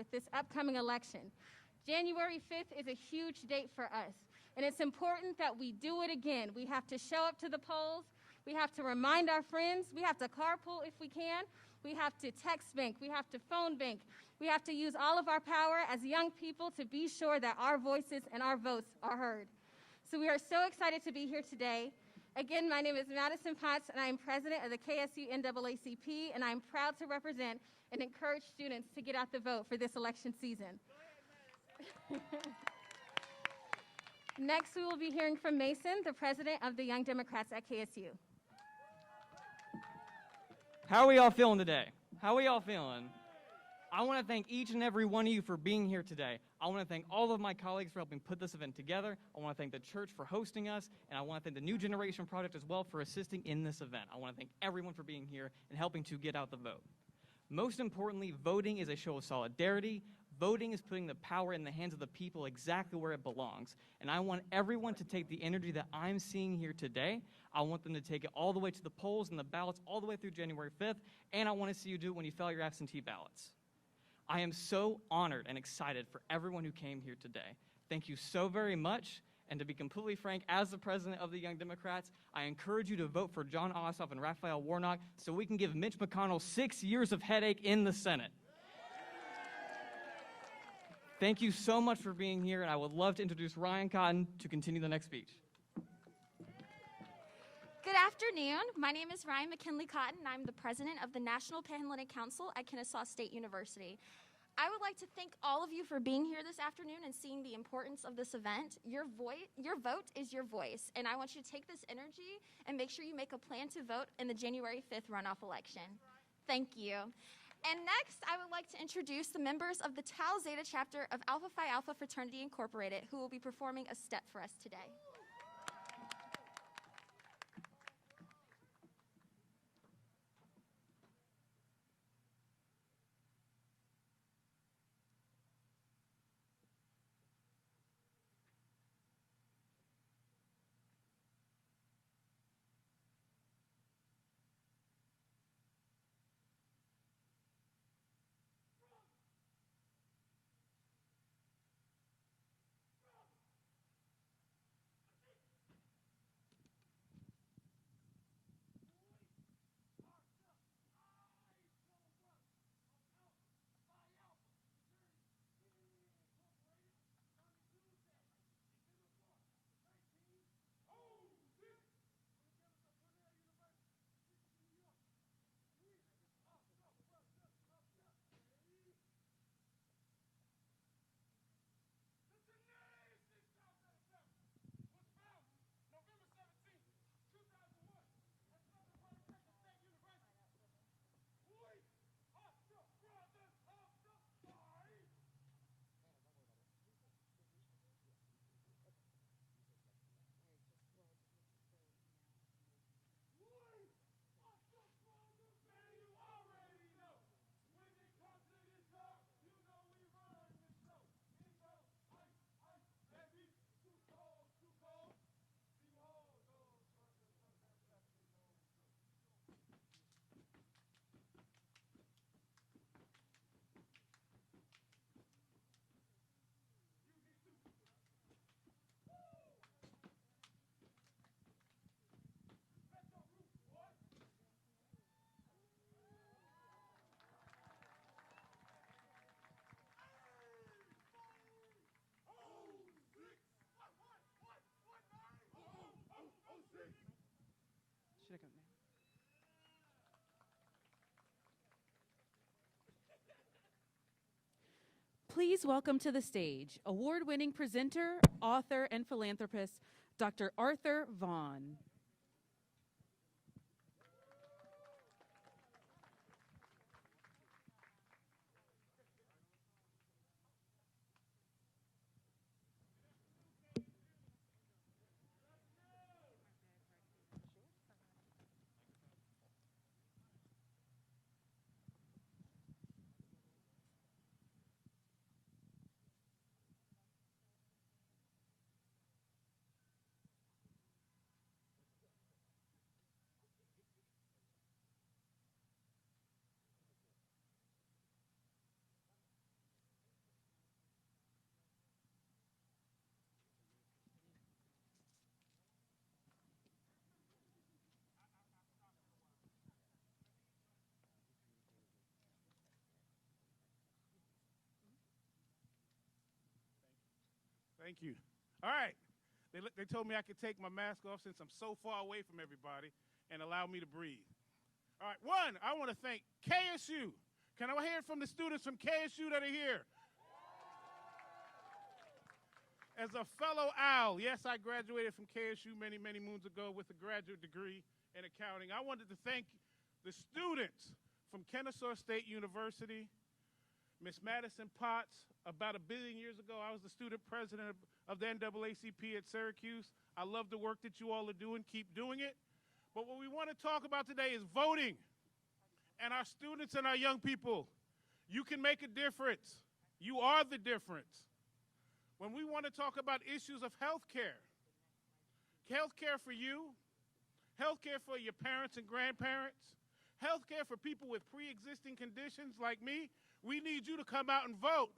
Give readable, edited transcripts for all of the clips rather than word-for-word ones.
with this upcoming election. January 5th is a huge date for us, and it's important that we do it again. We have to show up to the polls. We have to remind our friends. We have to carpool if we can. We have to text bank. We have to phone bank. We have to use all of our power as young people to be sure that our voices and our votes are heard. So we are so excited to be here today. Again, my name is Madison Potts, and I am president of the KSU NAACP, and I'm proud to represent and encourage students to get out the vote for this election season. Next, we will be hearing from Mason, the president of the Young Democrats at KSU. How are we all feeling today? How are we all feeling? I want to thank each and every one of you for being here today. I want to thank all of my colleagues for helping put this event together. I want to thank the church for hosting us, and I want to thank the New Generation Project as well for assisting in this event. I want to thank everyone for being here and helping to get out the vote. Most importantly, voting is a show of solidarity. Voting is putting the power in the hands of the people exactly where it belongs. And I want everyone to take the energy that I'm seeing here today. I want them to take it all the way to the polls and the ballots all the way through January 5th, and I want to see you do it when you fill out your absentee ballots. I am so honored and excited for everyone who came here today. Thank you so very much. And to be completely frank, as the president of the Young Democrats, I encourage you to vote for Jon Ossoff and Raphael Warnock so we can give Mitch McConnell 6 years of headache in the Senate. Thank you so much for being here, and I would love to introduce Ryan Cotton to continue the next speech. Good afternoon. My name is Ryan McKinley Cotton, and I'm the president of the National Panhellenic Council at Kennesaw State University. I would like to thank all of you for being here this afternoon and seeing the importance of this event. Your vote is your voice, and I want you to take this energy and make sure you make a plan to vote in the January 5th runoff election. Thank you. And next, I would like to introduce the members of the Tau Zeta chapter of Alpha Phi Alpha Fraternity Incorporated, who will be performing a step for us today. Please welcome to the stage award-winning presenter, author, and philanthropist, Dr. Arthur Vaughn. Thank you. All right. They told me I could take my mask off since I'm so far away from everybody and allow me to breathe. All right. One, I want to thank KSU. Can I hear from the students from KSU that are here? As a fellow owl, yes, I graduated from KSU many, many moons ago with a graduate degree in accounting. I wanted to thank the students from Kennesaw State University, Miss Madison Potts. About 1 billion years ago, I was the student president of the NAACP at Syracuse. I love the work that you all are doing. Keep doing it. But what we want to talk about today is voting. And our students and our young people, you can make a difference. You are the difference. When we want to talk about issues of health care for you, health care for your parents and grandparents, health care for people with pre-existing conditions like me, we need you to come out and vote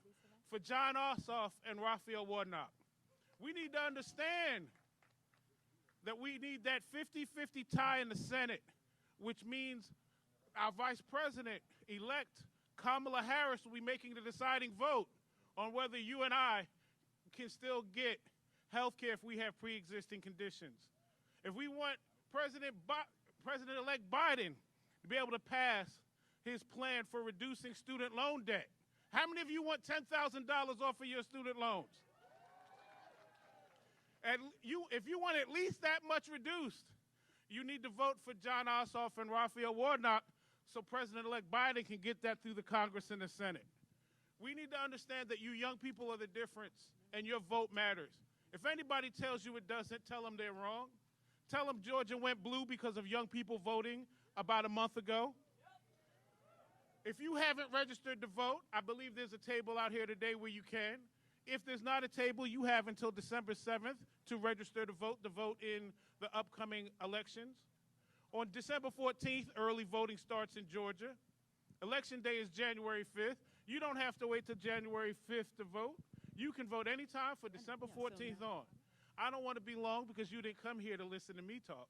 for Jon Ossoff and Whitfield. We need to understand that we need that 50-50 tie in the Senate, which means our Vice President-elect Kamala Harris will be making the deciding vote on whether you and I can still get health care if we have pre-existing conditions. If we want President-elect Biden to be able to pass his plan for reducing student loan debt. How many of you want $10,000 off of your student loans? And if you want at least that much reduced, you need to vote for Jon Ossoff and Whitfield so President-elect Biden can get that through the Congress and the Senate. We need to understand that you young people are the difference, and your vote matters. If anybody tells you it doesn't, tell them they're wrong. Tell them Georgia went blue because of young people voting about a month ago. If you haven't registered to vote, I believe there's a table out here today where you can. If there's not a table, you have until December 7th to register to vote in the upcoming elections. On December 14th, early voting starts in Georgia. Election day is January 5th. You don't have to wait till January 5th to vote. You can vote anytime for December 14th on. I don't want to be long because you didn't come here to listen to me talk.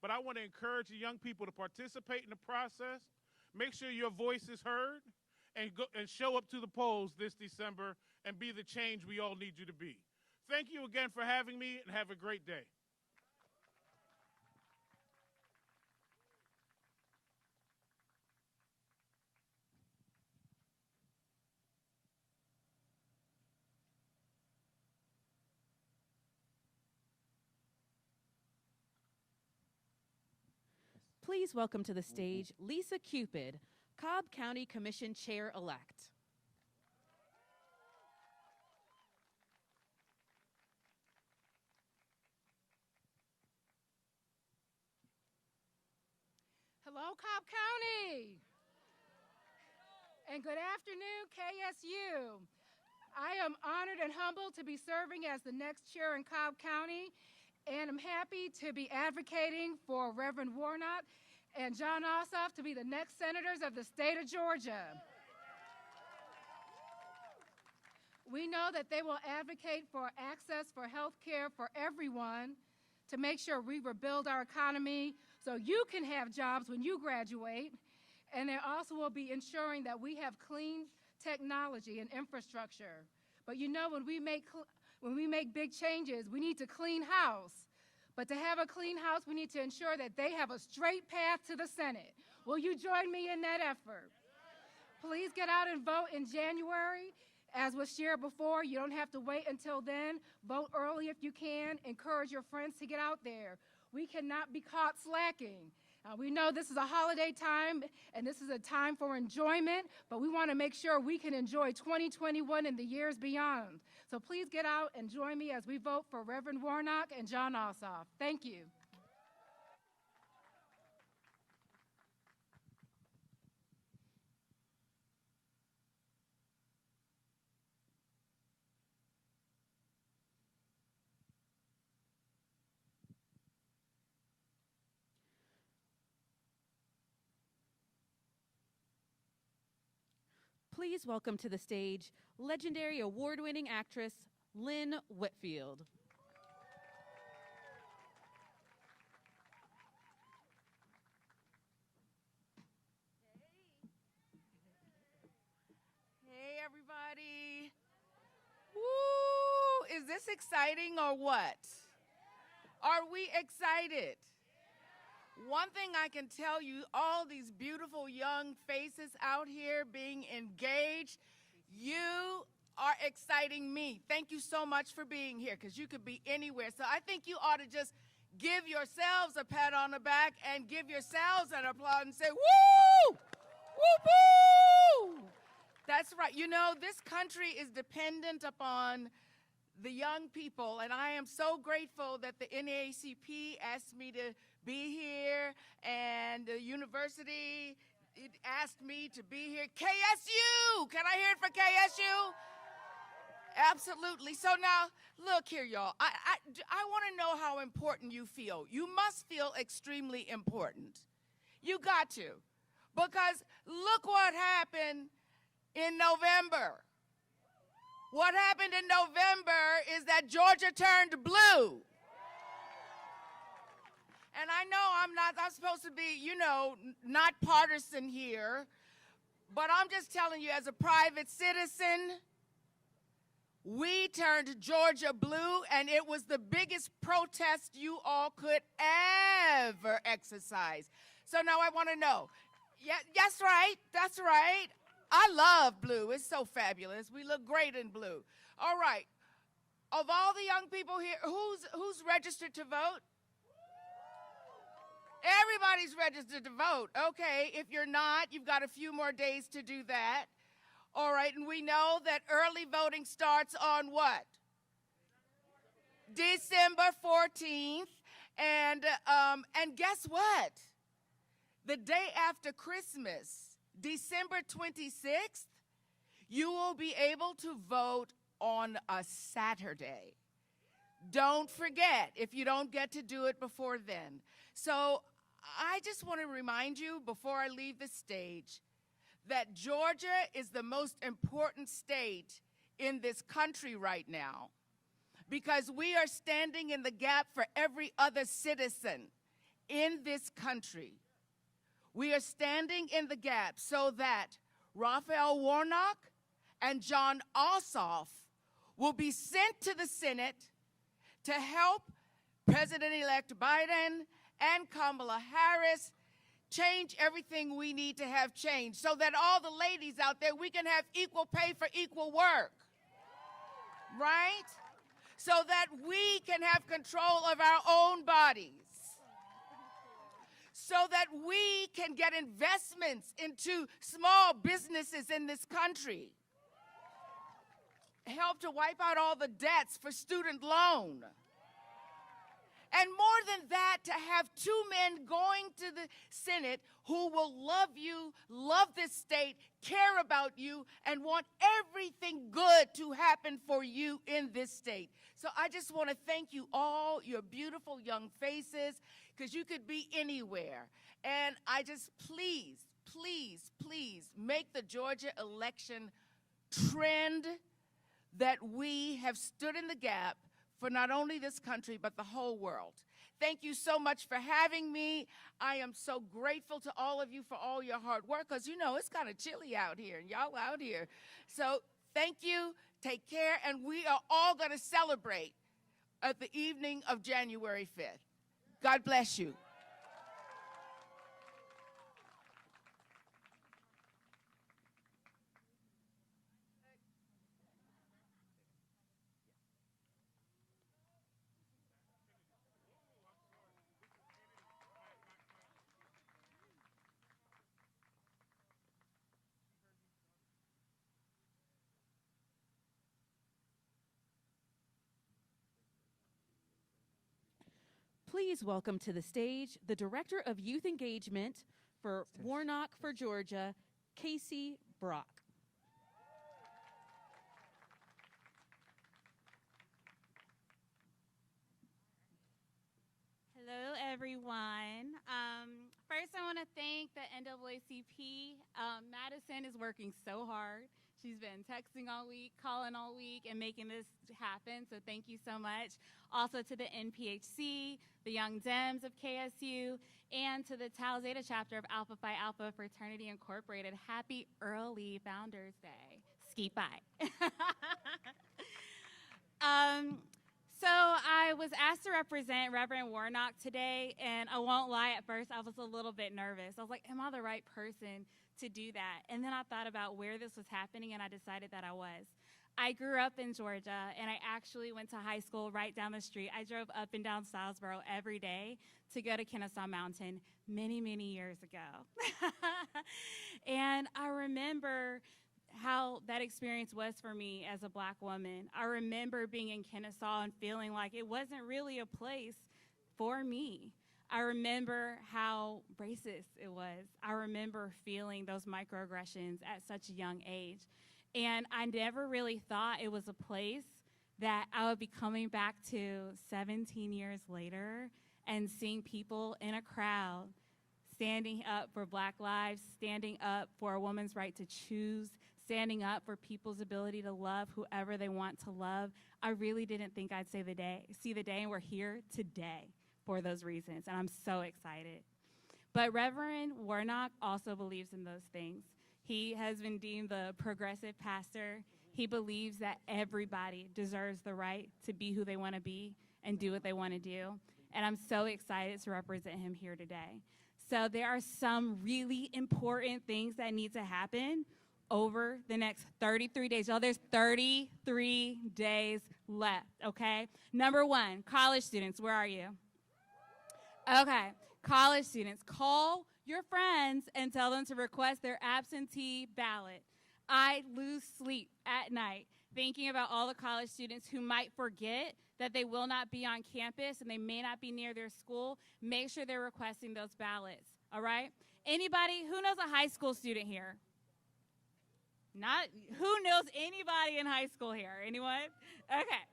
But I want to encourage the young people to participate in the process, make sure your voice is heard, and show up to the polls this December and be the change we all need you to be. Thank you again for having me, and have a great day. Please welcome to the stage Lisa Cupid, Cobb County Commission Chair-elect. Hello, Cobb County. And good afternoon, KSU. I am honored and humbled to be serving as the next chair in Cobb County, and I'm happy to be advocating for Reverend Warnock and Jon Ossoff to be the next senators of the state of Georgia. We know that they will advocate for access for health care for everyone, to make sure we rebuild our economy so you can have jobs when you graduate. And they also will be ensuring that we have clean technology and infrastructure. But you know, when we make big changes, we need to clean house. But to have a clean house, we need to ensure that they have a straight path to the Senate. Will you join me in that effort? Please get out and vote in January. As was shared before, you don't have to wait until then. Vote early if you can. Encourage your friends to get out there. We cannot be caught slacking. We know this is a holiday time, and this is a time for enjoyment, but we want to make sure we can enjoy 2021 and the years beyond. So please get out and join me as we vote for Reverend Warnock and Jon Ossoff. Thank you. Please welcome to the stage legendary award-winning actress Lynn Whitfield. Hey, everybody. Woo! Is is this exciting or what? Are we excited? One thing I can tell you, all these beautiful young faces out here being engaged, you are exciting me. Thank you so much for being here, because you could be anywhere. So I think you ought to just give yourselves a pat on the back and give yourselves an applause and say, woo! Woo-hoo! That's right. You know, this country is dependent upon the young people, and I am so grateful that the NAACP asked me to be here, and the university asked me to be here. KSU! Can I hear it for KSU? Absolutely. So now, look here, y'all. I want to know how important you feel. You must feel extremely important. You got to. Because look what happened in November. What happened in November is that Georgia turned blue. And I know I'm supposed to be, you know, not partisan here, but I'm just telling you, as a private citizen, we turned Georgia blue, and it was the biggest protest you all could ever exercise. So now I want to know. Yeah, that's right. That's right. I love blue. It's so fabulous. We look great in blue. All right. Of all the young people here, who's registered to vote? Everybody's registered to vote. Okay, if you're not, you've got a few more days to do that. All right, and we know that early voting starts on what? December 14th. And guess what? The day after Christmas, December 26th, you will be able to vote on a Saturday. Don't forget, if you don't get to do it before then. So I just want to remind you before I leave the stage that Georgia is the most important state in this country right now, because we are standing in the gap for every other citizen in this country. We are standing in the gap so that Raphael Warnock and Jon Ossoff will be sent to the Senate to help President-elect Biden and Kamala Harris change everything we need to have changed, so that all the ladies out there, we can have equal pay for equal work, right? So that we can have control of our own bodies, so that we can get investments into small businesses in this country, help to wipe out all the debts for student loan. And more than that, to have two men going to the Senate who will love you, love this state, care about you, and want everything good to happen for you in this state. So I just want to thank you all, your beautiful young faces, because you could be anywhere. And I just please, please, please make the Georgia election trend that we have stood in the gap for not only this country, but the whole world. Thank you so much for having me. I am so grateful to all of you for all your hard work, because, you know, it's kind of chilly out here, and y'all out here. So thank you, take care, and we are all going to celebrate at the evening of January 5th. God bless you. Please welcome to the stage the Director of Youth Engagement for Warnock for Georgia, Casey Brock. Hello, everyone. First, I want to thank the NAACP. Madison is working so hard. She's been texting all week, calling all week, and making this happen, so thank you so much. Also to the NPHC, the Young Dems of KSU, and to the Tau Zeta chapter of Alpha Phi Alpha Fraternity Incorporated. Happy early Founders Day. Skeet bye. So I was asked to represent Reverend Warnock today, and I won't lie, at first I was a little bit nervous. I was like, am I the right person to do that? And then I thought about where this was happening, and I decided that I was. I grew up in Georgia, and I actually went to high school right down the street. I drove up and down Salisbury every day to go to Kennesaw Mountain many, many years ago. And I remember how that experience was for me as a Black woman. I remember being in Kennesaw and feeling like it wasn't really a place for me. I remember how racist it was. I remember feeling those microaggressions at such a young age. And I never really thought it was a place that I would be coming back to 17 years later and seeing people in a crowd standing up for Black lives, standing up for a woman's right to choose, standing up for people's ability to love whoever they want to love. I really didn't think I'd see the day, and we're here today for those reasons, and I'm so excited. But Reverend Warnock also believes in those things. He has been deemed the progressive pastor. He believes that everybody deserves the right to be who they want to be and do what they want to do, and I'm so excited to represent him here today. So there are some really important things that need to happen over the next 33 days. Y'all, there's 33 days left, okay? Number one, college students, where are you? Okay, college students, call your friends and tell them to request their absentee ballot. I lose sleep at night thinking about all the college students who might forget that they will not be on campus and they may not be near their school. Make sure they're requesting those ballots, all right? Anybody, who knows a high school student here? Not, who knows anybody in high school here? Anyone? Okay.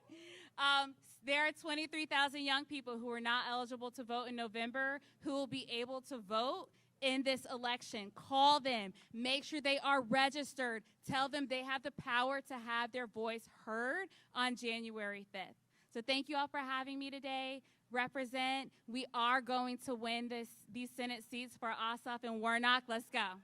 There are 23,000 young people who are not eligible to vote in November who will be able to vote in this election. Call them. Make sure they are registered. Tell them they have the power to have their voice heard on January 5th. So thank you all for having me today. Represent. We are going to win these Senate seats for Ossoff and Warnock. Let's go.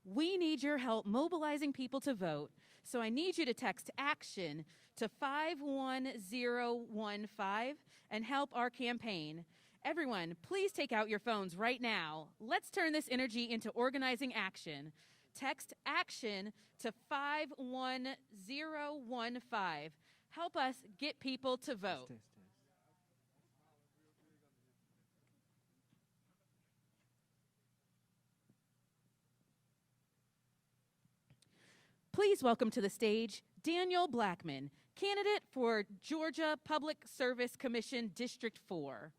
We need your help mobilizing people to vote, so I need you to text ACTION to 51015 and help our campaign. Everyone, please take out your phones right now. Let's turn this energy into organizing action. Text ACTION to 51015. Help us get people to vote. Please welcome to the stage Daniel Blackman, candidate for Georgia Public Service Commission District 4.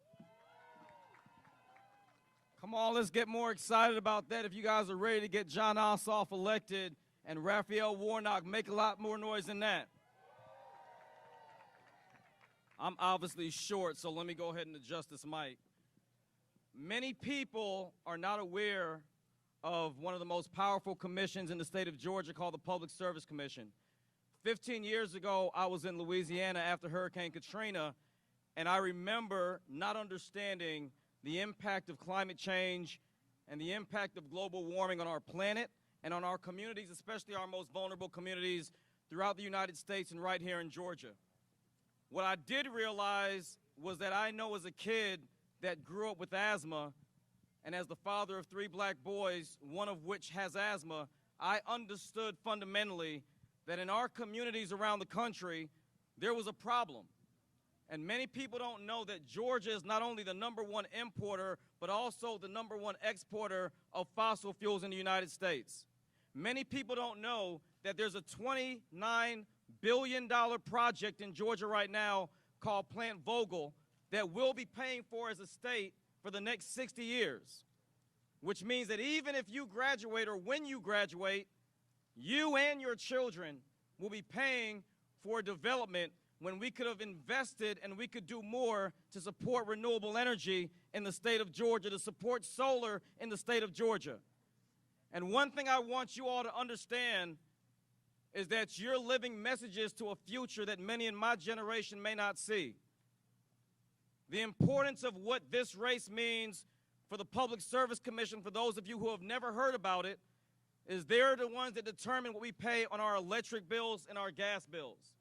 Come on, let's get more excited about that. If you guys are ready to get Jon Ossoff elected and Raphael Warnock, make a lot more noise than that. I'm obviously short, so let me go ahead and adjust this mic. Many people are not aware of one of the most powerful commissions in the state of Georgia called the Public Service Commission. 15 years ago, I was in Louisiana after Hurricane Katrina, and I remember not understanding the impact of climate change and the impact of global warming on our planet and on our communities, especially our most vulnerable communities throughout the United States and right here in Georgia. What I did realize was that I know as a kid that grew up with asthma, and as the father of 3 black boys, one of which has asthma, I understood fundamentally that in our communities around the country, there was a problem. And many people don't know that Georgia is not only the #1 importer, but also the #1 exporter of fossil fuels in the United States. Many people don't know that there's a $29 billion project in Georgia right now called Plant Vogtle that we'll be paying for as a state for the next 60 years, which means that even if you graduate or when you graduate, you and your children will be paying for development when we could have invested and we could do more to support renewable energy in the state of Georgia, to support solar in the state of Georgia. And one thing I want you all to understand is that you're living messages to a future that many in my generation may not see. The importance of what this race means for the Public Service Commission, for those of you who have never heard about it, is they're the ones that determine what we pay on our electric bills and our gas bills.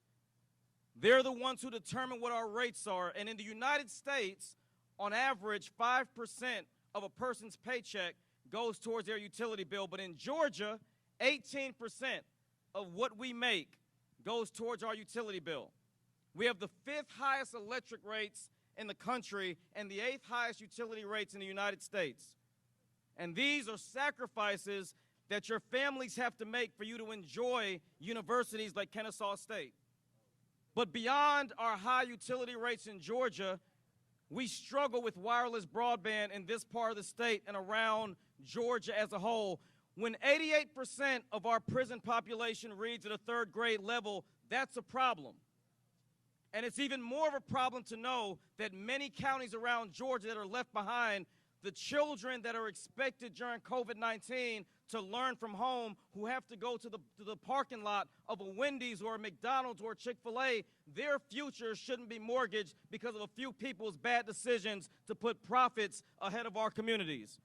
They're the ones who determine what our rates are. And in the United States, on average, 5% of a person's paycheck goes towards their utility bill. But in Georgia, 18% of what we make goes towards our utility bill. We have the 5th highest electric rates in the country and the 8th highest utility rates in the United States. And these are sacrifices that your families have to make for you to enjoy universities like Kennesaw State. But beyond our high utility rates in Georgia, we struggle with wireless broadband in this part of the state and around Georgia as a whole. When 88% of our prison population reads at a 3rd grade level, that's a problem. And it's even more of a problem to know that many counties around Georgia that are left behind, the children that are expected during COVID-19 to learn from home, who have to go to the parking lot of a Wendy's or a McDonald's or a Chick-fil-A, their future shouldn't be mortgaged because of a few people's bad decisions to put profits ahead of our communities.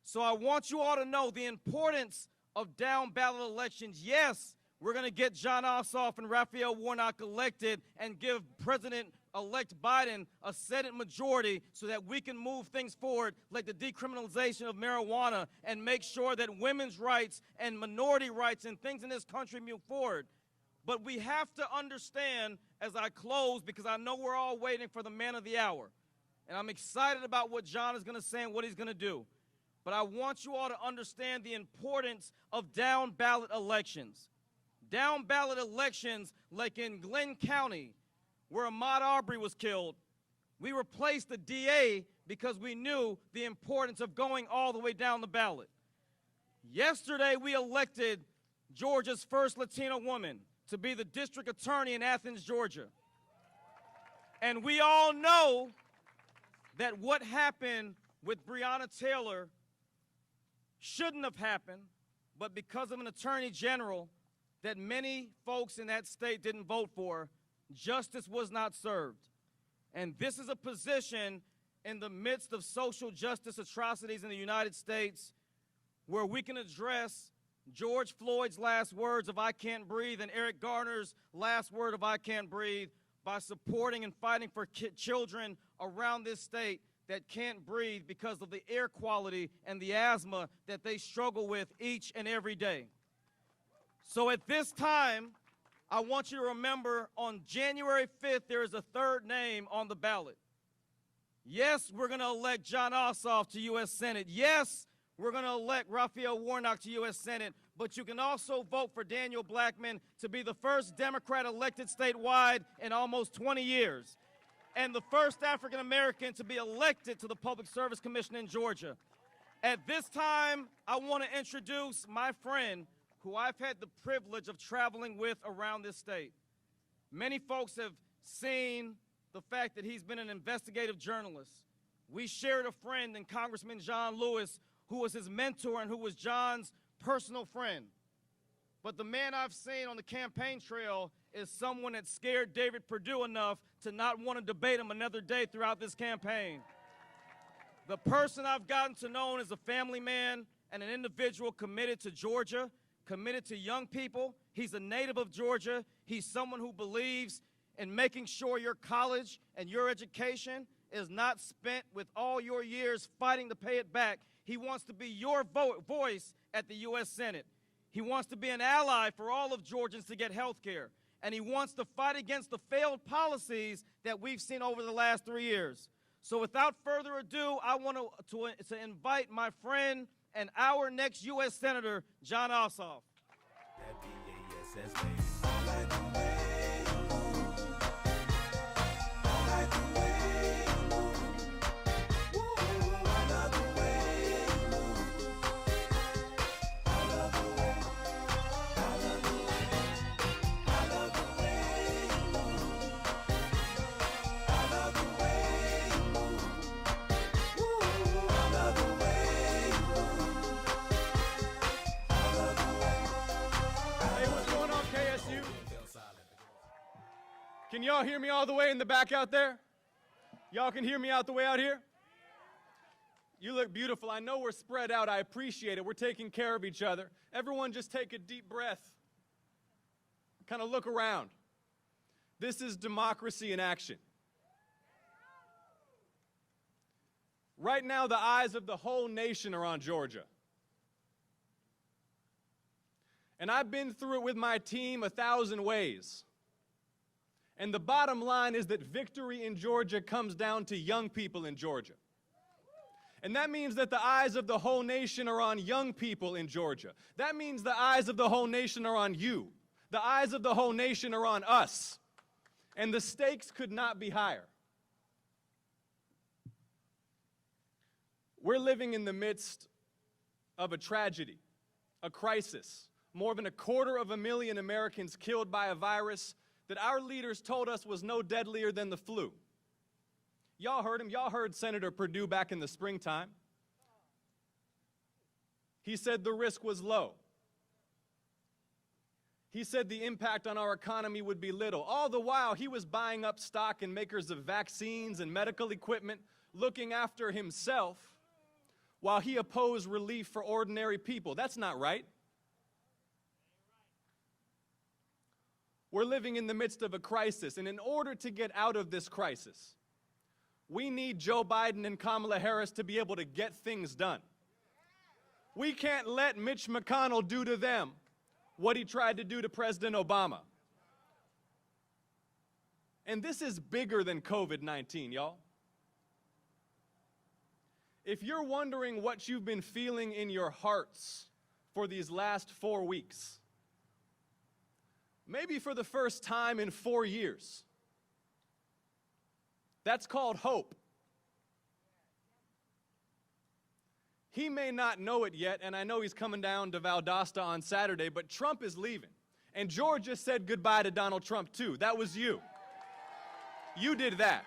So I want you all to know the importance of down-ballot elections. Yes, we're going to get Jon Ossoff and Raphael Warnock elected and give President-elect Biden a Senate majority so that we can move things forward like the decriminalization of marijuana and make sure that women's rights and minority rights and things in this country move forward. But we have to understand, as I close, because I know we're all waiting for the man of the hour, and I'm excited about what Jon is going to say and what he's going to do. But I want you all to understand the importance of down-ballot elections. Down-ballot elections, like in Glenn County, where Ahmaud Arbery was killed, we replaced the DA because we knew the importance of going all the way down the ballot. Yesterday, we elected Georgia's first Latina woman to be the district attorney in Athens, Georgia. And we all know that what happened with Breonna Taylor shouldn't have happened, but because of an attorney general that many folks in that state didn't vote for, justice was not served. And this is a position in the midst of social justice atrocities in the United States where we can address George Floyd's last words of "I can't breathe" and Eric Garner's last word of "I can't breathe" by supporting and fighting for children around this state that can't breathe because of the air quality and the asthma that they struggle with each and every day. So at this time, I want you to remember on January 5th, there is a 3rd name on the ballot. Yes, we're going to elect Jon Ossoff to U.S. Senate. Yes, we're going to elect Raphael Warnock to U.S. Senate. But you can also vote for Daniel Blackman to be the first Democrat elected statewide in almost 20 years. And the first African American to be elected to the Public Service Commission in Georgia. At this time, I want to introduce my friend who I've had the privilege of traveling with around this state. Many folks have seen the fact that he's been an investigative journalist. We shared a friend in Congressman John Lewis, who was his mentor and who was John's personal friend. But the man I've seen on the campaign trail is someone that scared David Perdue enough to not want to debate him another day throughout this campaign. The person I've gotten to know is a family man and an individual committed to Georgia, committed to young people. He's a native of Georgia. He's someone who believes in making sure your college and your education is not spent with all your years fighting to pay it back. He wants to be your voice at the U.S. Senate. He wants to be an ally for all of Georgians to get health care. And he wants to fight against the failed policies that we've seen over the last 3 years. So without further ado, I want to invite my friend and our next U.S. Senator, Jon Ossoff. Can y'all hear me all the way in the back out there? Y'all can hear me out the way out here? You look beautiful. I know we're spread out. I appreciate it. We're taking care of each other. Everyone just take a deep breath. Kind of look around. This is democracy in action. Right now, the eyes of the whole nation are on Georgia. And I've been through it with my team 1,000 ways. And the bottom line is that victory in Georgia comes down to young people in Georgia. And that means that the eyes of the whole nation are on young people in Georgia. That means the eyes of the whole nation are on you. The eyes of the whole nation are on us. And the stakes could not be higher. We're living in the midst of a tragedy, a crisis. More than 250,000 Americans killed by a virus that our leaders told us was no deadlier than the flu. Y'all heard him. Y'all heard Senator Perdue back in the springtime. He said the risk was low. He said the impact on our economy would be little. All the while, he was buying up stock in makers of vaccines and medical equipment, looking after himself, while he opposed relief for ordinary people. That's not right. We're living in the midst of a crisis, and in order to get out of this crisis, we need Joe Biden and Kamala Harris to be able to get things done. We can't let Mitch McConnell do to them what he tried to do to President Obama. And this is bigger than COVID-19, y'all. If you're wondering what you've been feeling in your hearts for these last 4 weeks, maybe for the first time in 4 years, that's called hope. He may not know it yet, and I know he's coming down to Valdosta on Saturday, but Trump is leaving. And Georgia said goodbye to Donald Trump too. That was you. You did that.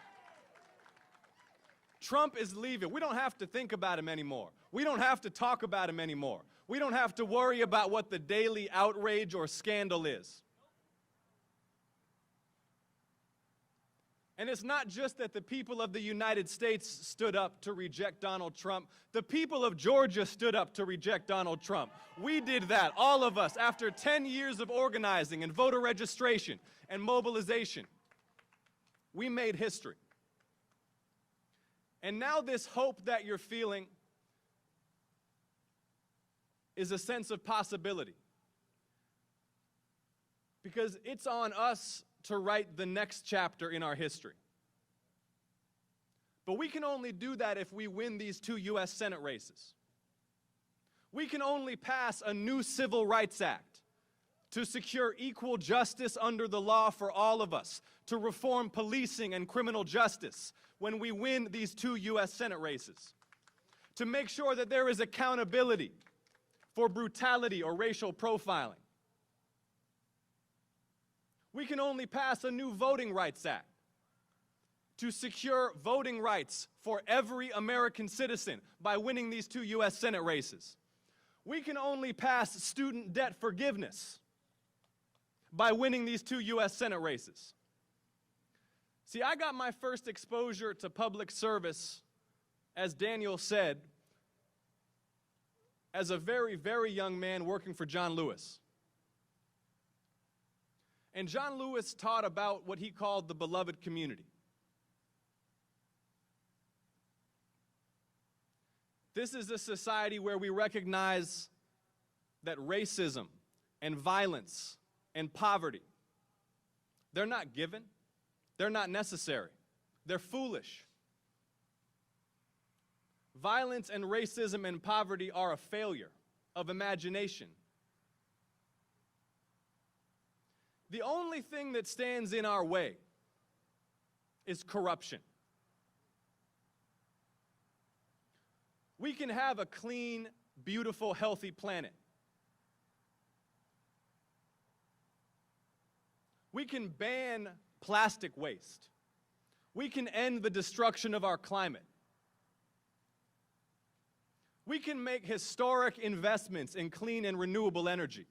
Trump is leaving. We don't have to think about him anymore. We don't have to talk about him anymore. We don't have to worry about what the daily outrage or scandal is. And it's not just that the people of the United States stood up to reject Donald Trump. The people of Georgia stood up to reject Donald Trump. We did that, all of us, after 10 years of organizing and voter registration and mobilization. We made history. And now this hope that you're feeling is a sense of possibility. Because it's on us to write the next chapter in our history. But we can only do that if we win these 2 U.S. Senate races. We can only pass a new Civil Rights Act to secure equal justice under the law for all of us, to reform policing and criminal justice when we win these 2 U.S. Senate races, to make sure that there is accountability for brutality or racial profiling. We can only pass a new Voting Rights Act to secure voting rights for every American citizen by winning these 2 U.S. Senate races. We can only pass student debt forgiveness by winning these 2 U.S. Senate races. See, I got my first exposure to public service, as Daniel said, as a very, very young man working for John Lewis. And John Lewis taught about what he called the beloved community. This is a society where we recognize that racism and violence and poverty, they're not given, they're not necessary, they're foolish. Violence and racism and poverty are a failure of imagination. The only thing that stands in our way is corruption. We can have a clean, beautiful, healthy planet. We can ban plastic waste. We can end the destruction of our climate. We can make historic investments in clean and renewable energy.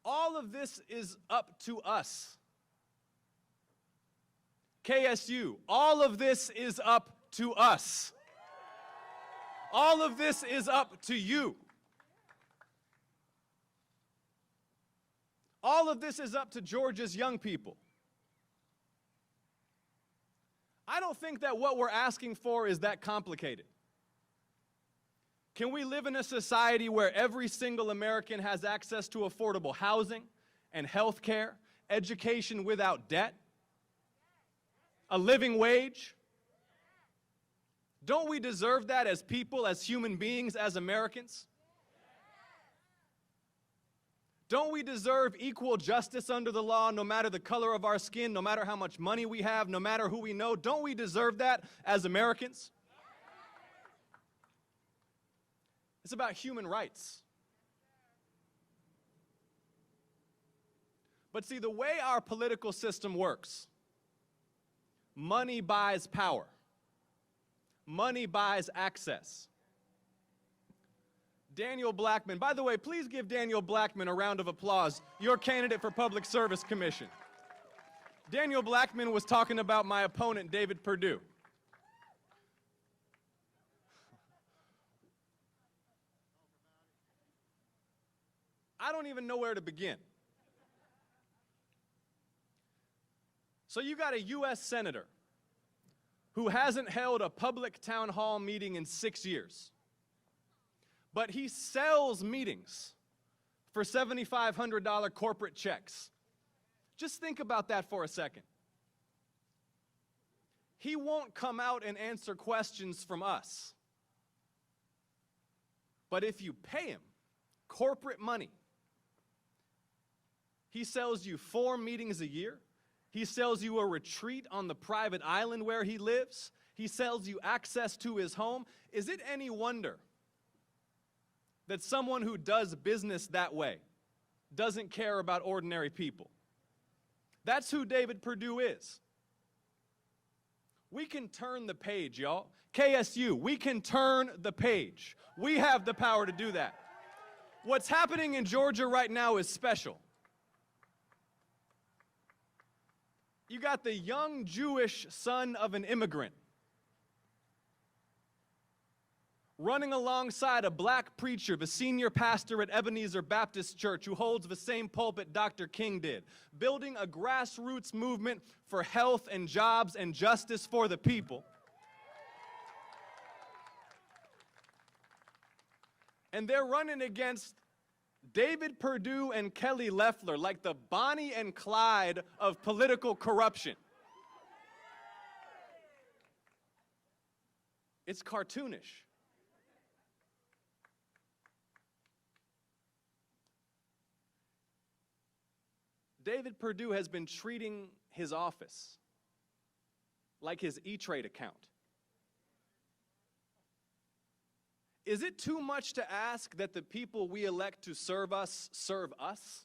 All of this is up to us. KSU, all of this is up to us. All of this is up to you. All of this is up to Georgia's young people. I don't think that what we're asking for is that complicated. Can we live in a society where every single American has access to affordable housing and health care, education without debt, a living wage? Don't we deserve that as people, as human beings, as Americans? Don't we deserve equal justice under the law, no matter the color of our skin, no matter how much money we have, no matter who we know? Don't we deserve that as Americans? It's about human rights. But see, the way our political system works, money buys power. Money buys access. Daniel Blackman, by the way, please give Daniel Blackman a round of applause, your candidate for Public Service Commission. Daniel Blackman was talking about my opponent, David Perdue. I don't even know where to begin. So you got a U.S. senator who hasn't held a public town hall meeting in 6 years. But he sells meetings for $7,500 corporate checks. Just think about that for a second. He won't come out and answer questions from us. But if you pay him corporate money, he sells you 4 meetings a year. He sells you a retreat on the private island where he lives. He sells you access to his home. Is it any wonder that someone who does business that way doesn't care about ordinary people? That's who David Perdue is. We can turn the page, y'all. KSU, we can turn the page. We have the power to do that. What's happening in Georgia right now is special. You got the young Jewish son of an immigrant running alongside a black preacher, the senior pastor at Ebenezer Baptist Church, who holds the same pulpit Dr. King did, building a grassroots movement for health and jobs and justice for the people. And they're running against David Perdue and Kelly Loeffler, like the Bonnie and Clyde of political corruption. It's cartoonish. David Perdue has been treating his office like his E-Trade account. Is it too much to ask that the people we elect to serve us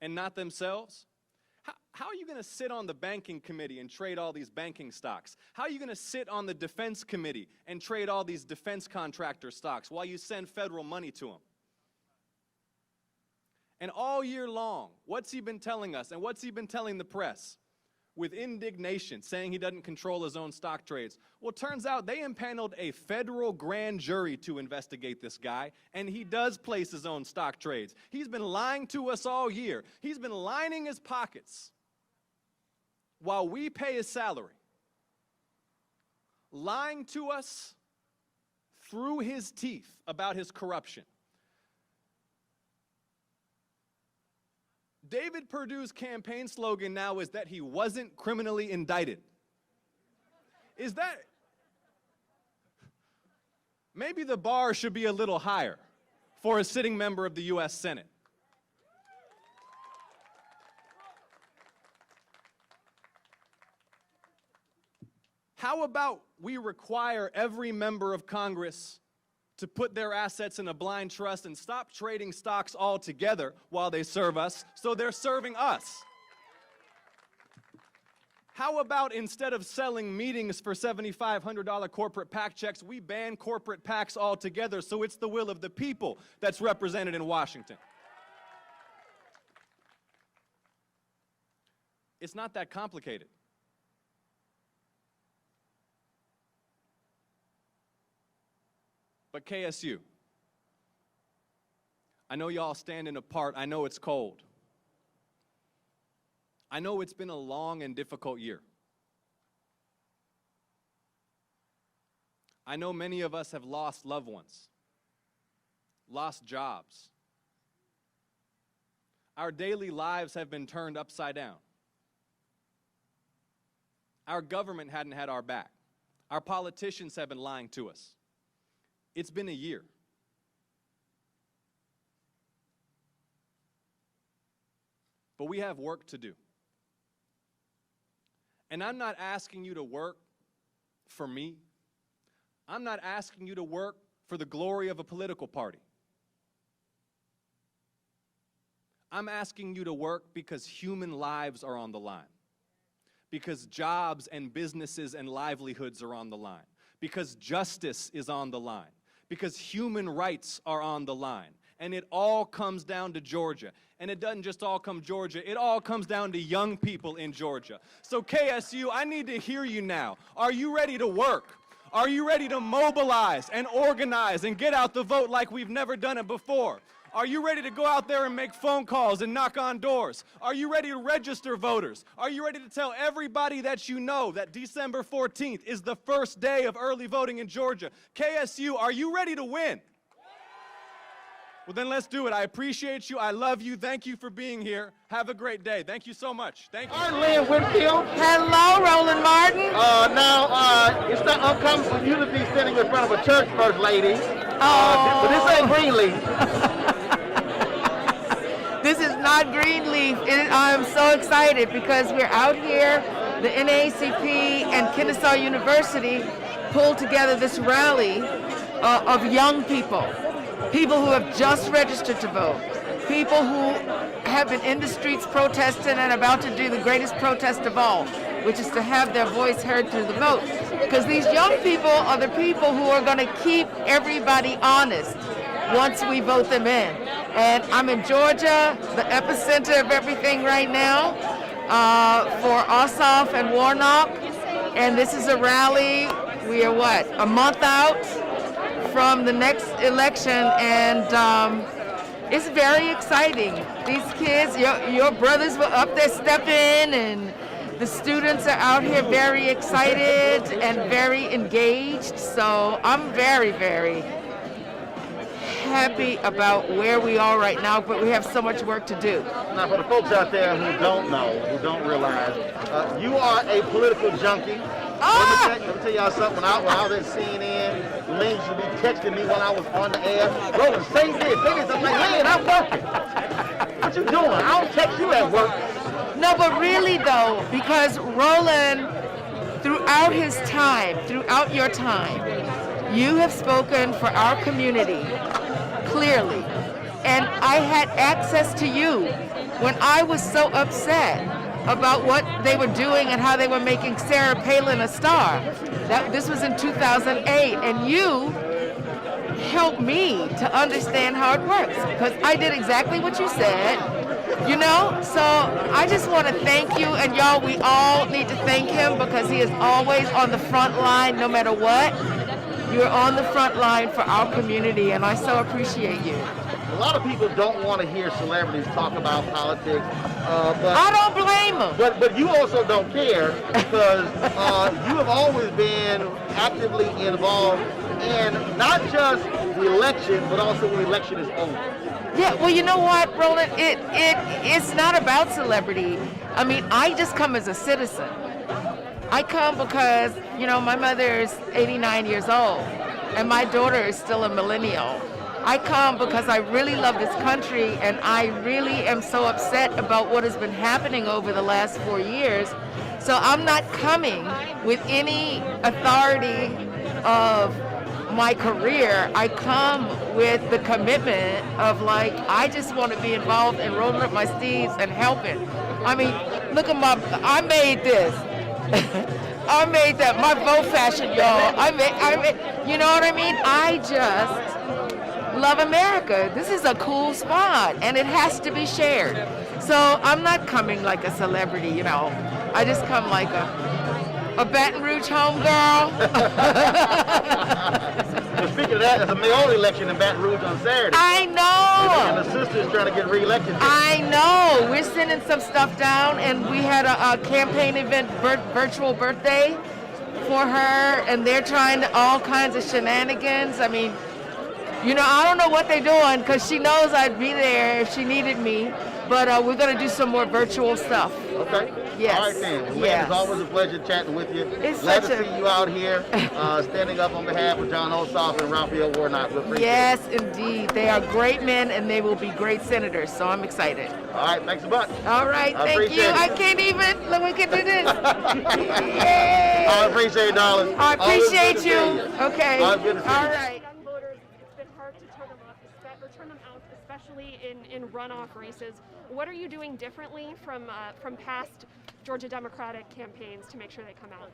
and not themselves? How are you going to sit on the banking committee and trade all these banking stocks? How are you going to sit on the defense committee and trade all these defense contractor stocks while you send federal money to them? And all year long, what's he been telling us and what's he been telling the press? With indignation, saying he doesn't control his own stock trades. Well, it turns out they impaneled a federal grand jury to investigate this guy, and he does place his own stock trades. He's been lying to us all year. He's been lining his pockets while we pay his salary. Lying to us through his teeth about his corruption. David Perdue's campaign slogan now is that he wasn't criminally indicted. Is that? Maybe the bar should be a little higher for a sitting member of the U.S. Senate. How about we require every member of Congress to put their assets in a blind trust and stop trading stocks altogether while they serve us, so they're serving us? How about instead of selling meetings for $7,500 corporate PAC checks, we ban corporate PACs altogether so it's the will of the people that's represented in Washington? It's not that complicated. But KSU, I know y'all standing apart. I know it's cold. I know it's been a long and difficult year. I know many of us have lost loved ones, lost jobs. Our daily lives have been turned upside down. Our government hadn't had our back. Our politicians have been lying to us. It's been a year. But we have work to do. And I'm not asking you to work for me. I'm not asking you to work for the glory of a political party. I'm asking you to work because human lives are on the line. Because jobs and businesses and livelihoods are on the line. Because justice is on the line. Because human rights are on the line. And it all comes down to Georgia. And it doesn't just all come Georgia, it all comes down to young people in Georgia. So KSU, I need to hear you now. Are you ready to work? Are you ready to mobilize and organize and get out the vote like we've never done it before? Are you ready to go out there and make phone calls and knock on doors? Are you ready to register voters? Are you ready to tell everybody that you know that December 14th is the first day of early voting in Georgia? KSU, are you ready to win? Well, then let's do it. I appreciate you. I love you. Thank you for being here. Have a great day. Thank you so much. Thank you. I'm Lynn Whitfield. Hello, Roland Martin. It's not uncommon for you to be sitting in front of a church first lady. But this ain't Greenleaf. This is not Greenleaf. I'm so excited because we're out here. The NAACP and Kennesaw University pulled together this rally of young people. People who have just registered to vote. People who have been in the streets protesting and about to do the greatest protest of all, which is to have their voice heard through the vote. Because these young people are the people who are going to keep everybody honest once we vote them in. And I'm in Georgia, the epicenter of everything right now, for Ossoff and Warnock. And this is a rally. We are a month out from the next election, and it's very exciting. These kids, your brothers were up there stepping, and the students are out here very excited and very engaged. So I'm very, very happy about where we are right now, but we have so much work to do. Now, for the folks out there who don't know, who don't realize, you are a political junkie. Let me tell y'all something. When I was at CNN, Lynn used to be texting me when I was on the air. Roland, say this. I'm like, Lynn, I'm working. What you doing? I don't text you at work. No, but really though, because Roland, throughout his time, throughout your time, you have spoken for our community clearly. And I had access to you when I was so upset about what they were doing and how they were making Sarah Palin a star. This was in 2008, and you helped me to understand how it works, because I did exactly what you said, you know? So I just want to thank you, and y'all, we all need to thank him, because he is always on the front line no matter what. You're on the front line for our community, and I so appreciate you. A lot of people don't want to hear celebrities talk about politics. But I don't blame them. But you also don't care, because you have always been actively involved in not just the election, but also when the election is over. Yeah, well, you know what, Roland? It's not about celebrity. I mean, I just come as a citizen. I come because, you know, my mother is 89 years old, and my daughter is still a millennial. I come because I really love this country, and I really am so upset about what has been happening over the last 4 years. So I'm not coming with any authority of my career. I come with the commitment of, like, I just want to be involved and rolling up my sleeves and helping. I mean, look at I made this. I made that, my vote fashion, y'all. I made, you know what I mean? I just love America. This is a cool spot, and it has to be shared. So I'm not coming like a celebrity, you know. I just come like a Baton Rouge homegirl. But speaking of that, there's a mayoral election in Baton Rouge on Saturday. I know. And the sister is trying to get reelected. I know. We're sending some stuff down, and we had a campaign event, virtual birthday for her, and they're trying all kinds of shenanigans. I mean, you know, I don't know what they're doing because she knows I'd be there if she needed me, but we're going to do some more virtual stuff. Okay. Yes. All right then. Well, Lynn, Yes. it's always a pleasure chatting with you. It's Glad such to a- see you out here, standing up on behalf of Jon Ossoff and Raphael Warnock. We appreciate Yes, indeed. They are great men, and they will be great senators, so I'm excited. it. All right, thanks a bunch. All right, I thank you. appreciate it. I can't even. Look, we can do this. Yay! I appreciate it, darling. I Always good appreciate to see you. Okay. Always good to see All you. right. Young voters, it's been hard to turn them out, especially in runoff races. What are you doing differently from past Georgia Democratic campaigns to make sure they come out?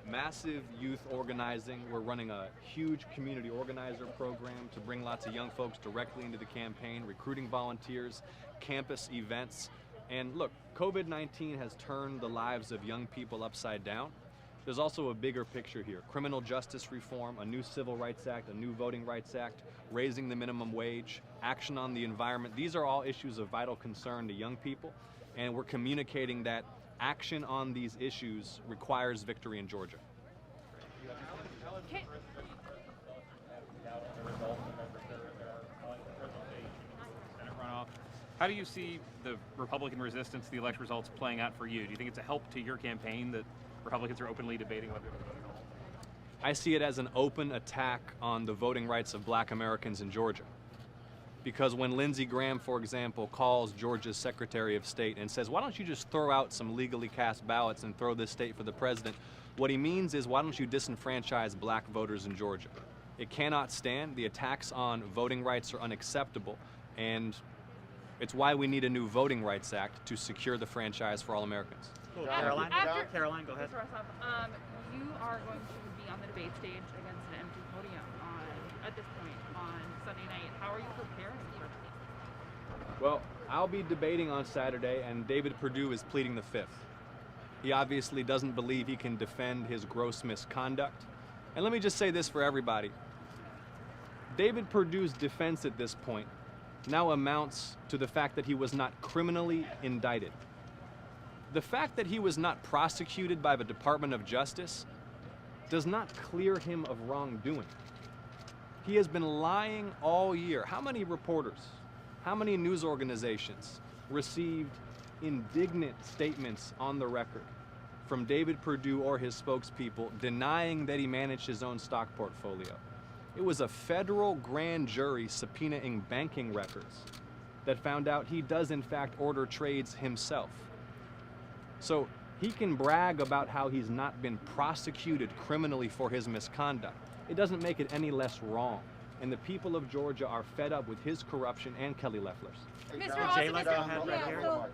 Massive youth organizing. We're running a huge community organizer program to bring lots of young folks directly into the campaign, recruiting volunteers, campus events. And look, COVID-19 has turned the lives of young people upside down. There's also a bigger picture here. Criminal justice reform, a new Civil Rights Act, a new Voting Rights Act, raising the minimum wage, action on the environment. These are all issues of vital concern to young people, and we're communicating that action on these issues requires victory in Georgia. Runoff. How do you see the Republican resistance to the election results playing out for you? Do you think it's a help to your campaign that Republicans are openly debating whether to vote at all? I see it as an open attack on the voting rights of black Americans in Georgia. Because when Lindsey Graham, for example, calls Georgia's Secretary of State and says, why don't you just throw out some legally cast ballots and throw this state for the president, what he means is, why don't you disenfranchise black voters in Georgia? It cannot stand. The attacks on voting rights are unacceptable, and it's why we need a new Voting Rights Act to secure the franchise for all Americans. Cool. Caroline, Caroline, go ahead. Mr. Ossoff, you are going to be on the debate stage against an empty podium at this point on Sunday night. How are you preparing for it? Well, I'll be debating on Saturday, and David Perdue is pleading the fifth. He obviously doesn't believe he can defend his gross misconduct. And let me just say this for everybody. David Perdue's defense at this point now amounts to the fact that he was not criminally indicted. The fact that he was not prosecuted by the Department of Justice does not clear him of wrongdoing. He has been lying all year. How many reporters, how many news organizations received indignant statements on the record from David Perdue or his spokespeople denying that he managed his own stock portfolio? It was a federal grand jury subpoenaing banking records that found out he does in fact order trades himself. So he can brag about how he's not been prosecuted criminally for his misconduct. It doesn't make it any less wrong. And the people of Georgia are fed up with his corruption and Kelly Loeffler's. Mr. Jayla, go ahead right here.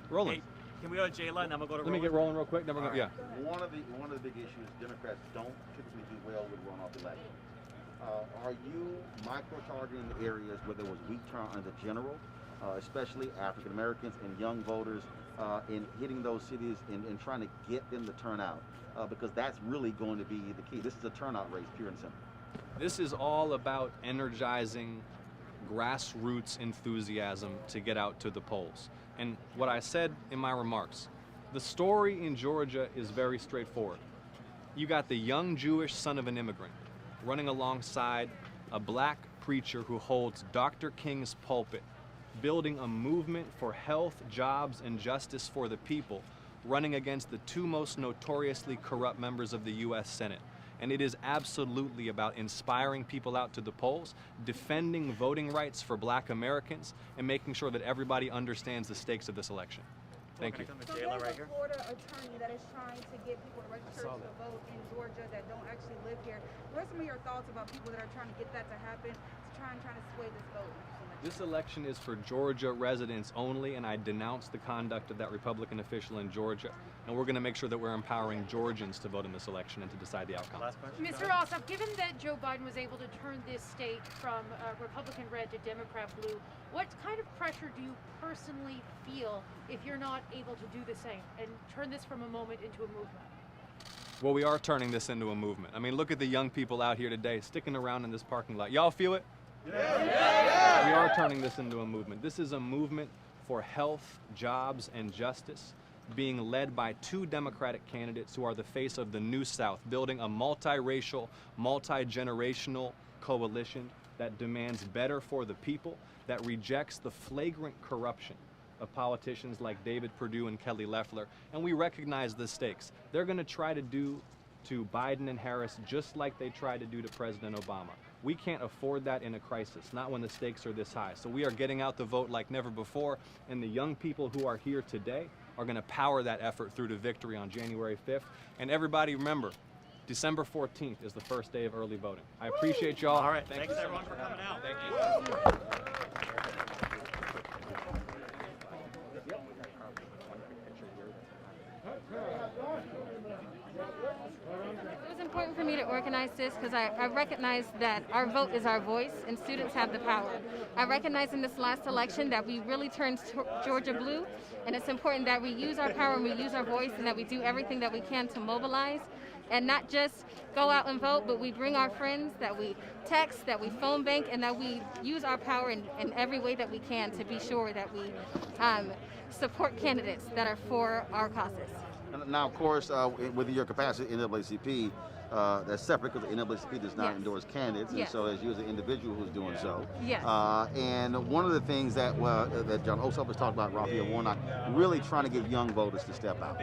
Roland. Can we go to Jayla and then we'll go to Let me get rolling real quick. Then we're gonna, yeah. One of the big issues, Democrats don't typically do well with runoff elections. Are you micro-targeting the areas where there was weak turnout in the general, especially African Americans and young voters, in hitting those cities and trying to get them to turn out? Because that's really going to be the key. This is a turnout race, pure and simple. This is all about energizing grassroots enthusiasm to get out to the polls. And what I said in my remarks, the story in Georgia is very straightforward. You got the young Jewish son of an immigrant running alongside a black preacher who holds Dr. King's pulpit, building a movement for health, jobs, and justice for the people, running against the two most notoriously corrupt members of the U.S. Senate. And it is absolutely about inspiring people out to the polls, defending voting rights for black Americans, and making sure that everybody understands the stakes of this election. Thank you. So there's a Florida attorney that is trying to get people to register to vote in Georgia that don't actually live here. What are some of your thoughts about people that are trying to get that to happen, trying to sway this vote? This election is for Georgia residents only, and I denounce the conduct of that Republican official in Georgia. And we're going to make sure that we're empowering Georgians to vote in this election and to decide the outcome. Last question. Mr. Ossoff, given that Joe Biden was able to turn this state from Republican red to Democrat blue, what kind of pressure do you personally feel if you're not able to do the same and turn this from a moment into a movement? Well, we are turning this into a movement. I mean, look at the young people out here today sticking around in this parking lot. Y'all feel it? Yeah. We are turning this into a movement. This is a movement for health, jobs, and justice, being led by 2 Democratic candidates who are the face of the New South, building a multiracial, multi-generational coalition that demands better for the people, that rejects the flagrant corruption of politicians like David Perdue and Kelly Loeffler. And we recognize the stakes. They're going to try to do to Biden and Harris just like they tried to do to President Obama. We can't afford that in a crisis, not when the stakes are this high. So we are getting out the vote like never before, and the young people who are here today are going to power that effort through to victory on January 5th. And everybody remember, December 14th is the first day of early voting. I appreciate y'all. All right, Thanks thanks everyone for coming out. Thank you. It was important for me to organize this because I recognize that our vote is our voice and students have the power. I recognize in this last election that we really turned Georgia blue, and it's important that we use our power and we use our voice and that we do everything that we can to mobilize and not just go out and vote, but we bring our friends, that we text, that we phone bank, and that we use our power in every way that we can to be sure that we support candidates that are for our causes. Now, of course, with your capacity in NAACP, that's separate because the NAACP does not endorse candidates, and so as you as an individual who's doing so. Yes. And one of the things that that Jon Ossoff was talking about, Raphael Warnock, really trying to get young voters to step out.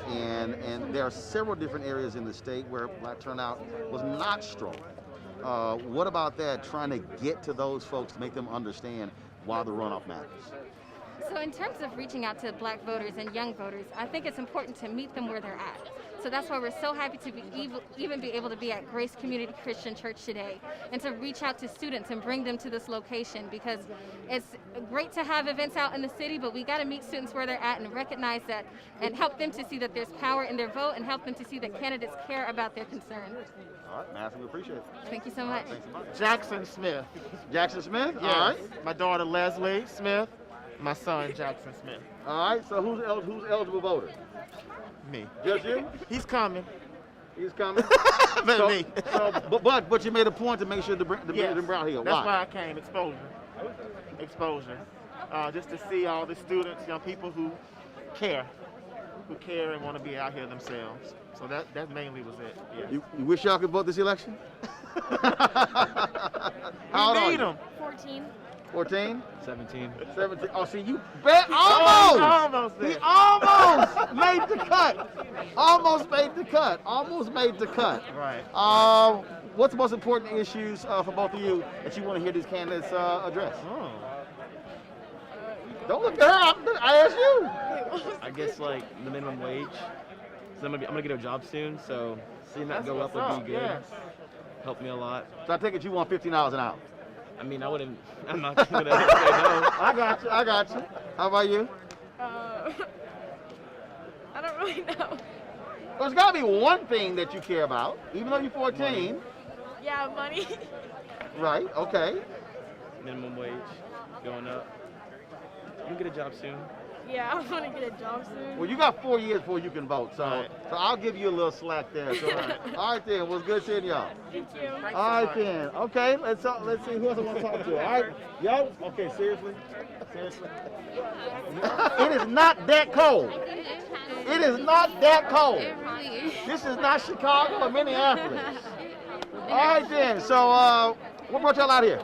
And there are several different areas in the state where black turnout was not strong. What about that, trying to get to those folks to make them understand why the runoff matters? So in terms of reaching out to black voters and young voters, I think it's important to meet them where they're at. So that's why we're so happy to even be able to be at Grace Community Christian Church today and to reach out to students and bring them to this location, because it's great to have events out in the city, but we got to meet students where they're at and recognize that and help them to see that there's power in their vote and help them to see that candidates care about their concerns. All right, massively appreciate it. Thank you so much. Thanks so much. Jackson Smith. Jackson Smith? Yes. All right. My daughter Leslie Smith. My son Jackson Smith. All right, so who's eligible voter? Me. Just you? He's coming. He's coming? But me. But you made a point to make sure to bring them out here. That's why I came. Exposure. Exposure. Just to see all the students, young people who care and want to be out here themselves. So that mainly was it. Yeah. You wish y'all could vote this election? How old are you? 14. 14? 17. 17. Oh, see, you bet almost. He almost made the cut. Almost made the cut. Almost made the cut. Right. What's the most important issues for both of you that you want to hear these candidates address? Oh. Don't look at her. I asked you. I guess like the minimum wage. So I'm gonna get a job soon. So seeing that go up would be good. Yes. Help me a lot. So I take it you want $15 an hour. I mean, I'm not gonna say no. I got you. How about you? I don't really know. Well, there's got to be one thing that you care about, even though you're 14. Money. Yeah, money. Right, okay. Minimum wage going up. I'm gonna get a job soon. Yeah, I want to get a job soon. Well, you got 4 years before you can vote, so I'll give you a little slack there. So, all right, then. Well, it's good seeing y'all. Thank you. All right, then. Okay, let's see who else I want to talk to. All right, yo. Okay, seriously. It is not that cold. It is not that cold. This is not Chicago or Minneapolis. All right, then. So, what brought y'all out here?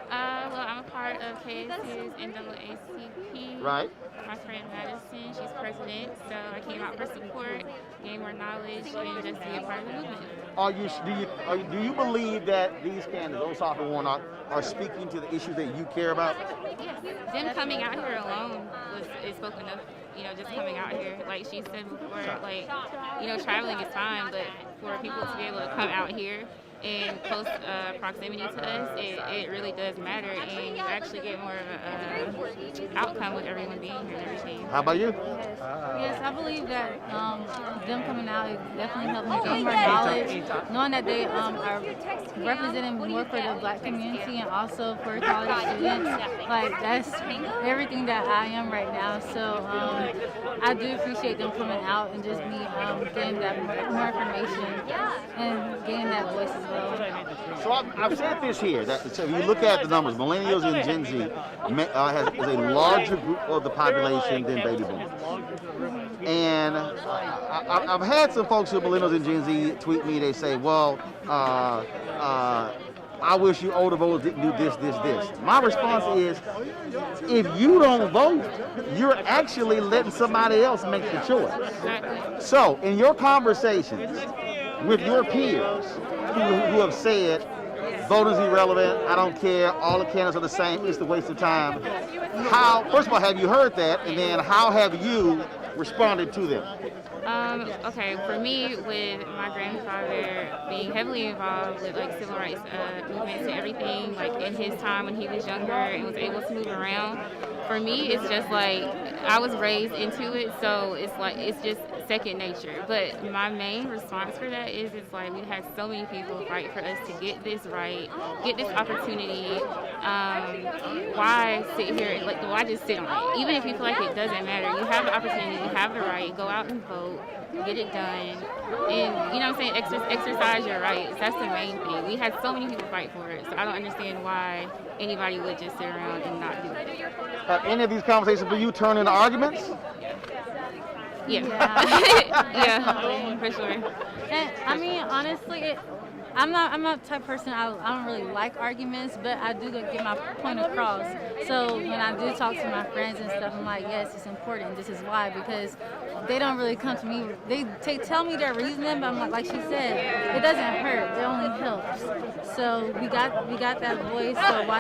Well, I'm a part of KSU's NAACP. Right. My friend Madison, she's president, so I came out for support, gain more knowledge, and just be a part of the movement. Do you believe that these candidates, Ossoff and Warnock, are speaking to the issues that you care about? Yes. Them coming out here alone is spoken of. Just coming out here, like she said before, like, traveling is fine, but for people to be able to come out here in close proximity to us, it really does matter, and you actually get more of an outcome with everyone being here and everything. How about you? Yes, I believe that them coming out it definitely helped me gain more knowledge, knowing that they are representing more for the Black community and also for college students. Like, that's everything that I am right now. So I do appreciate them coming out and just me getting that more information and getting that voice as well. So I've said this here, that so if you look at the numbers, millennials and Gen Z is a larger group of the population than baby boomers. And I've had some folks who are millennials and Gen Z tweet me, they say, well, I wish you older voters didn't do this, this, this. My response is, if you don't vote, you're actually letting somebody else make the choice. So in your conversations with your peers who have said, voting's irrelevant, I don't care, all the candidates are the same, it's a waste of time. How, first of all, have you heard that? And then how have you responded to them? Okay, for me, with my grandfather being heavily involved with like civil rights movements and everything, like in his time when he was younger and was able to move around, for me, it's just like I was raised into it, so it's like it's just second nature. But my main response for that is it's like we had so many people fight for us to get this right, get this opportunity. Why sit here? Like, why just sit on it? Even if you feel like it doesn't matter, you have the opportunity, you have the right, go out and vote, get it done, and you know what I'm saying, exercise your rights. That's the main thing. We had so many people fight for it, so I don't understand why anybody would just sit around and not do it. Have any of these conversations for you turn into arguments? Yeah. Yeah, for sure. And I mean, honestly, I'm not the type of person, I don't really like arguments, but I do get my point across. So when I do talk to my friends and stuff, I'm like, yes, it's important. This is why, because they don't really come to me. They tell me their reasoning, but I'm like she said, it doesn't hurt. It only helps. So we got that voice. So why